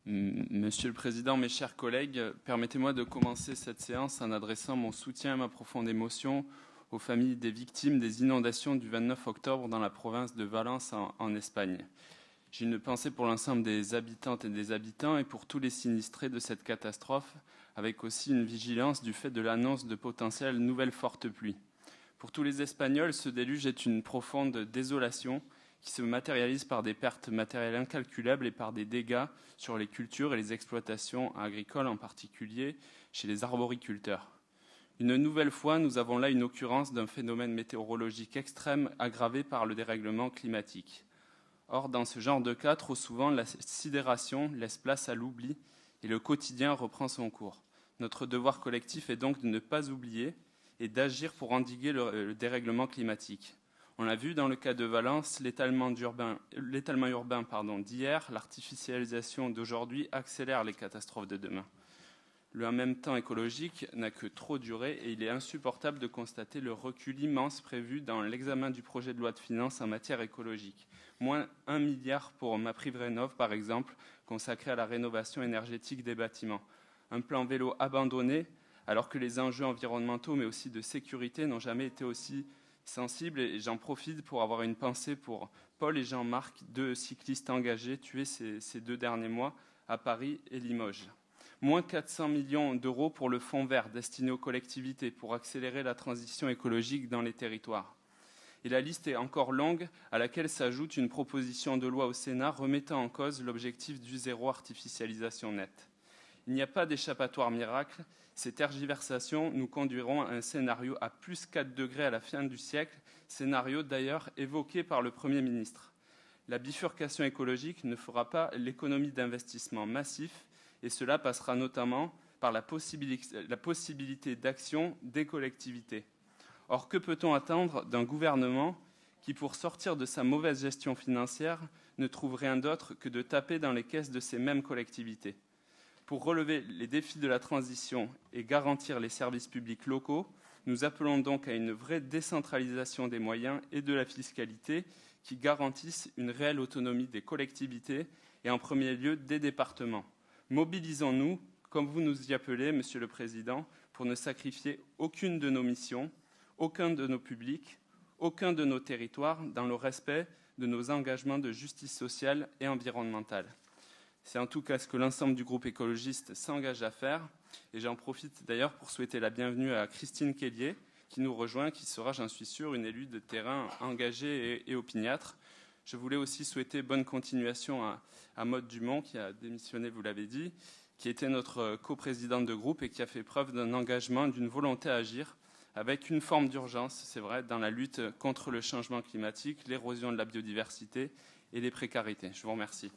Monsieur le Président, mes chers collègues, permettez-moi de commencer cette séance en adressant mon soutien et ma profonde émotion aux familles des victimes des inondations du 29 octobre dans la province de Valence en Espagne. J'ai une pensée pour l'ensemble des habitantes et des habitants et pour tous les sinistrés de cette catastrophe, avec aussi une vigilance du fait de l'annonce de potentielles nouvelles fortes pluies. Pour tous les Espagnols, ce déluge est une profonde désolation qui se matérialise par des pertes matérielles incalculables et par des dégâts sur les cultures et les exploitations agricoles, en particulier chez les arboriculteurs. Une nouvelle fois, nous avons là une occurrence d'un phénomène météorologique extrême aggravé par le dérèglement climatique. Or, dans ce genre de cas, trop souvent, la sidération laisse place à l'oubli et le quotidien reprend son cours. Notre devoir collectif est donc de ne pas oublier et d'agir pour endiguer le dérèglement climatique. On l'a vu dans le cas de Valence, l'étalement urbain d'hier, l'artificialisation d'aujourd'hui accélère les catastrophes de demain. Le en même temps écologique n'a que trop duré et il est insupportable de constater le recul immense prévu dans l'examen du projet de loi de finances en matière écologique. Moins 1 milliard pour MaPrimeRénov', par exemple, consacré à la rénovation énergétique des bâtiments. Un plan vélo abandonné, alors que les enjeux environnementaux, mais aussi de sécurité, n'ont jamais été aussi sensibles. Et j'en profite pour avoir une pensée pour Paul et Jean-Marc, deux cyclistes engagés tués ces 2 derniers mois à Paris et Limoges. Moins 400 millions d'euros pour le fonds vert destiné aux collectivités pour accélérer la transition écologique dans les territoires. Et la liste est encore longue, à laquelle s'ajoute une proposition de loi au Sénat remettant en cause l'objectif du zéro artificialisation nette. Il n'y a pas d'échappatoire miracle. Ces tergiversations nous conduiront à un scénario à plus 4 degrés à la fin du siècle, scénario d'ailleurs évoqué par le Premier ministre. La bifurcation écologique ne fera pas l'économie d'investissement massif et cela passera notamment par la possibilité d'action des collectivités. Or, que peut-on attendre d'un gouvernement qui, pour sortir de sa mauvaise gestion financière, ne trouve rien d'autre que de taper dans les caisses de ces mêmes collectivités ? Pour relever les défis de la transition et garantir les services publics locaux, nous appelons donc à une vraie décentralisation des moyens et de la fiscalité qui garantissent une réelle autonomie des collectivités et en premier lieu des départements. Mobilisons-nous, comme vous nous y appelez, Monsieur le Président, pour ne sacrifier aucune de nos missions, aucun de nos publics, aucun de nos territoires dans le respect de nos engagements de justice sociale et environnementale. C'est en tout cas ce que l'ensemble du groupe écologiste s'engage à faire. Et j'en profite d'ailleurs pour souhaiter la bienvenue à Christine Kellier, qui nous rejoint, qui sera, j'en suis sûr, une élue de terrain engagée et opiniâtre. Je voulais aussi souhaiter bonne continuation à Maude Dumont, qui a démissionné, vous l'avez dit, qui était notre coprésidente de groupe et qui a fait preuve d'un engagement, d'une volonté à agir, avec une forme d'urgence, c'est vrai, dans la lutte contre le changement climatique, l'érosion de la biodiversité et les précarités. Je vous remercie.